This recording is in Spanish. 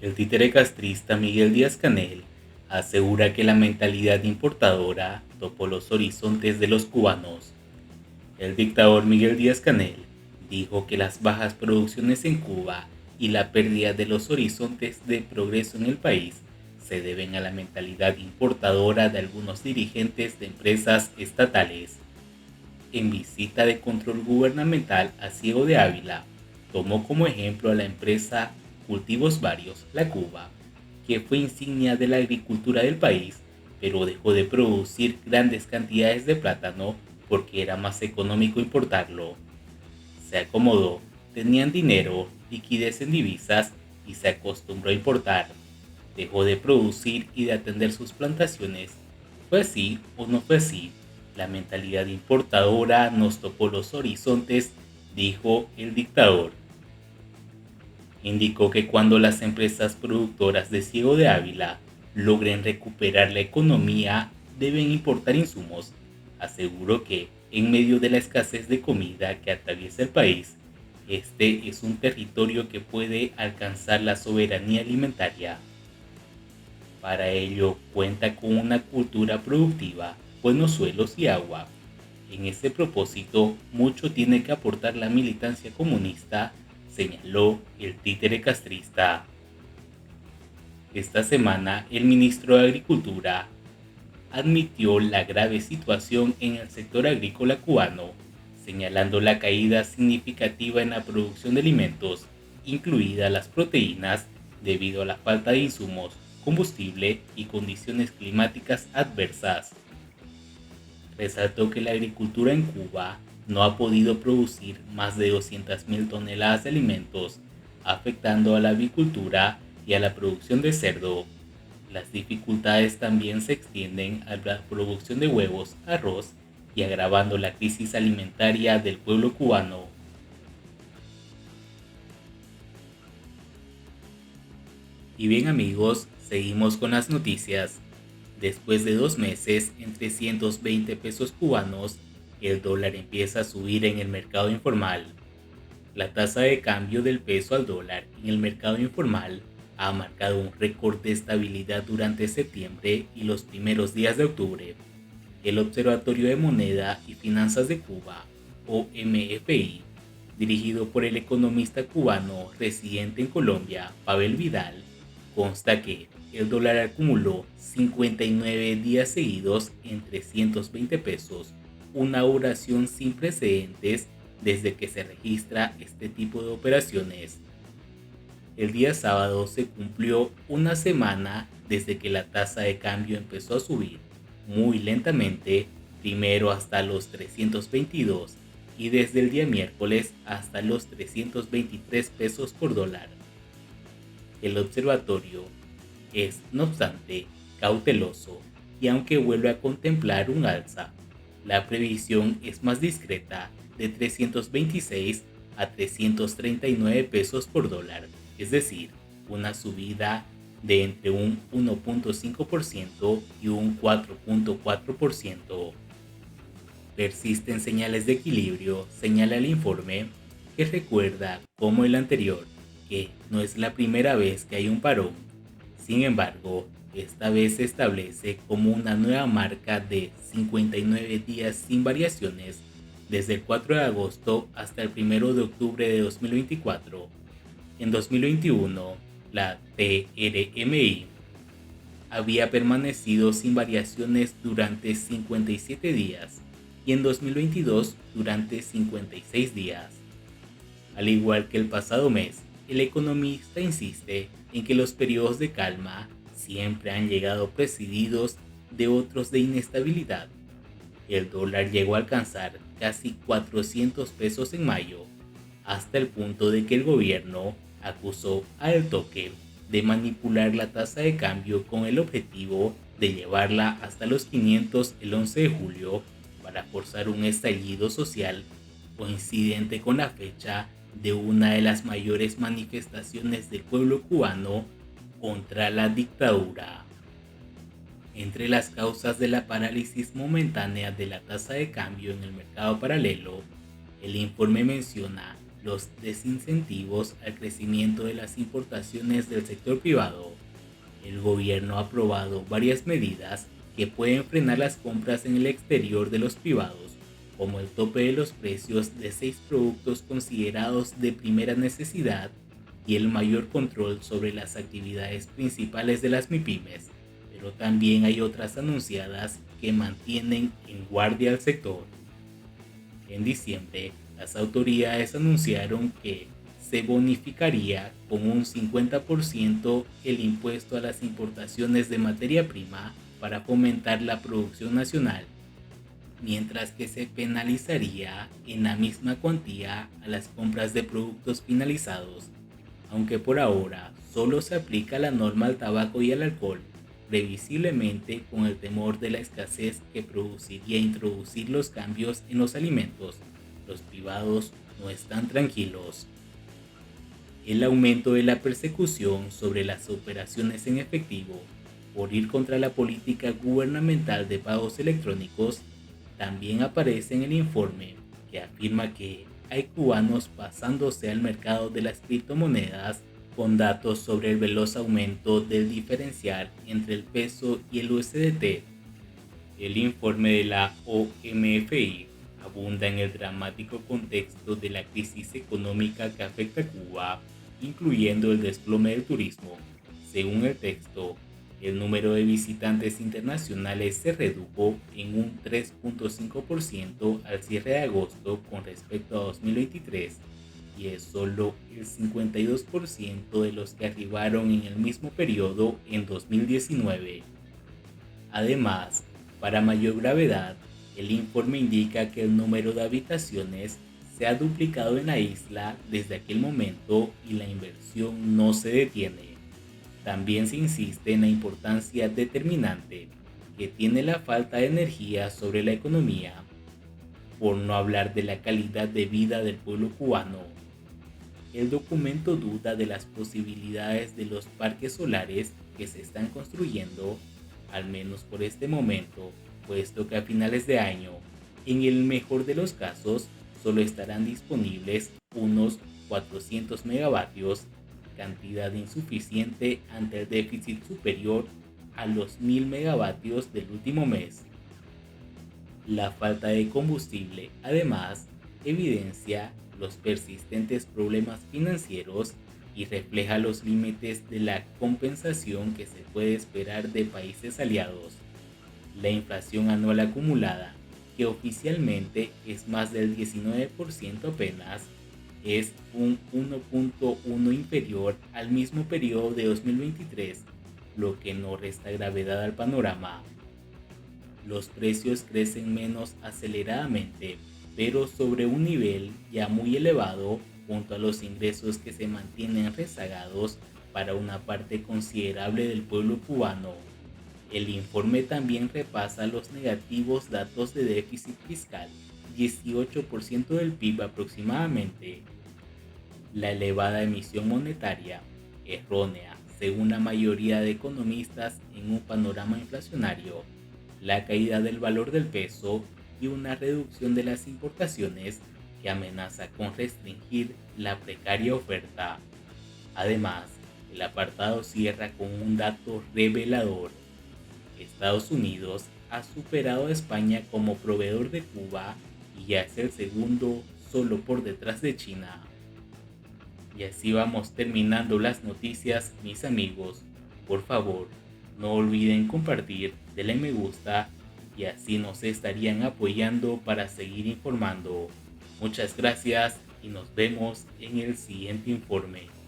El títere castrista Miguel Díaz-Canel asegura que la mentalidad importadora topó los horizontes de los cubanos. El dictador Miguel Díaz-Canel dijo que las bajas producciones en Cuba y la pérdida de los horizontes de progreso en el país se deben a la mentalidad importadora de algunos dirigentes de empresas estatales. En visita de control gubernamental a Ciego de Ávila, tomó como ejemplo a la empresa Cultivos Varios, La Cuba, que fue insignia de la agricultura del país, pero dejó de producir grandes cantidades de plátano porque era más económico importarlo. Se acomodó, tenían dinero, liquidez en divisas y se acostumbró a importar. Dejó de producir y de atender sus plantaciones. ¿Fue así o no fue así? La mentalidad importadora nos topó los horizontes, dijo el dictador. Indicó que cuando las empresas productoras de Ciego de Ávila logren recuperar la economía, deben importar insumos. Aseguró que, en medio de la escasez de comida que atraviesa el país, este es un territorio que puede alcanzar la soberanía alimentaria. Para ello cuenta con una cultura productiva, buenos suelos y agua. En ese propósito, mucho tiene que aportar la militancia comunista, señaló el títere castrista. Esta semana, el ministro de Agricultura admitió la grave situación en el sector agrícola cubano, señalando la caída significativa en la producción de alimentos, incluidas las proteínas, debido a la falta de insumos, combustible y condiciones climáticas adversas. Resaltó que la agricultura en Cuba no ha podido producir más de 200.000 toneladas de alimentos, afectando a la avicultura y a la producción de cerdo. Las dificultades también se extienden a la producción de huevos, arroz y agravando la crisis alimentaria del pueblo cubano. Y bien amigos, seguimos con las noticias. Después de 2 meses en 320 pesos cubanos, el dólar empieza a subir en el mercado informal. La tasa de cambio del peso al dólar en el mercado informal ha marcado un récord de estabilidad durante septiembre y los primeros días de octubre. El Observatorio de Moneda y Finanzas de Cuba, OMFI, dirigido por el economista cubano residente en Colombia, Pavel Vidal, consta que el dólar acumuló 59 días seguidos en 320 pesos, una oración sin precedentes desde que se registra este tipo de operaciones. El día sábado se cumplió una semana desde que la tasa de cambio empezó a subir, muy lentamente, primero hasta los 322 y desde el día miércoles hasta los 323 pesos por dólar. El observatorio es, no obstante, cauteloso y aunque vuelve a contemplar un alza, la previsión es más discreta de 326 a 339 pesos por dólar, es decir, una subida de entre un 1.5% y un 4.4%. Persisten señales de equilibrio, señala el informe, que recuerda, como el anterior, que no es la primera vez que hay un parón. Sin embargo, esta vez se establece como una nueva marca de 59 días sin variaciones desde el 4 de agosto hasta el 1 de octubre de 2024. En 2021, la TRMI había permanecido sin variaciones durante 57 días y en 2022 durante 56 días. Al igual que el pasado mes, el economista insiste en que los periodos de calma siempre han llegado precedidos de otros de inestabilidad. El dólar llegó a alcanzar casi 400 pesos en mayo, hasta el punto de que el gobierno acusó al toque de manipular la tasa de cambio con el objetivo de llevarla hasta los 500 el 11 de julio para forzar un estallido social coincidente con la fecha de una de las mayores manifestaciones del pueblo cubano contra la dictadura. Entre las causas de la parálisis momentánea de la tasa de cambio en el mercado paralelo, el informe menciona los desincentivos al crecimiento de las importaciones del sector privado. El gobierno ha aprobado varias medidas que pueden frenar las compras en el exterior de los privados, como el tope de los precios de 6 productos considerados de primera necesidad y el mayor control sobre las actividades principales de las MIPYMES, pero también hay otras anunciadas que mantienen en guardia al sector. En diciembre, las autoridades anunciaron que se bonificaría con un 50% el impuesto a las importaciones de materia prima para fomentar la producción nacional, mientras que se penalizaría en la misma cuantía a las compras de productos finalizados, aunque por ahora solo se aplica la norma al tabaco y al alcohol, previsiblemente con el temor de la escasez que produciría introducir los cambios en los alimentos. Los privados no están tranquilos. El aumento de la persecución sobre las operaciones en efectivo por ir contra la política gubernamental de pagos electrónicos también aparece en el informe, que afirma que hay cubanos pasándose al mercado de las criptomonedas con datos sobre el veloz aumento del diferencial entre el peso y el USDT. El informe de la OMFI abunda en el dramático contexto de la crisis económica que afecta a Cuba, incluyendo el desplome del turismo. Según el texto, el número de visitantes internacionales se redujo en un 3.5% al cierre de agosto con respecto a 2023, y es solo el 52% de los que arribaron en el mismo periodo en 2019. Además, para mayor gravedad, el informe indica que el número de habitaciones se ha duplicado en la isla desde aquel momento y la inversión no se detiene. También se insiste en la importancia determinante que tiene la falta de energía sobre la economía, por no hablar de la calidad de vida del pueblo cubano. El documento duda de las posibilidades de los parques solares que se están construyendo, al menos por este momento, puesto que a finales de año, en el mejor de los casos, solo estarán disponibles unos 400 megavatios, cantidad insuficiente ante el déficit superior a los 1000 megavatios del último mes. La falta de combustible, además, evidencia los persistentes problemas financieros y refleja los límites de la compensación que se puede esperar de países aliados. La inflación anual acumulada, que oficialmente es más del 19% apenas, es un 1.1 inferior al mismo periodo de 2023, lo que no resta gravedad al panorama. Los precios crecen menos aceleradamente, pero sobre un nivel ya muy elevado junto a los ingresos que se mantienen rezagados para una parte considerable del pueblo cubano. El informe también repasa los negativos datos de déficit fiscal, 18% del PIB aproximadamente. La elevada emisión monetaria, errónea según la mayoría de economistas en un panorama inflacionario, la caída del valor del peso y una reducción de las importaciones que amenaza con restringir la precaria oferta. Además, el apartado cierra con un dato revelador. Estados Unidos ha superado a España como proveedor de Cuba y ya es el segundo solo por detrás de China. Y así vamos terminando las noticias, mis amigos. Por favor, no olviden compartir, denle me gusta y así nos estarían apoyando para seguir informando. Muchas gracias y nos vemos en el siguiente informe.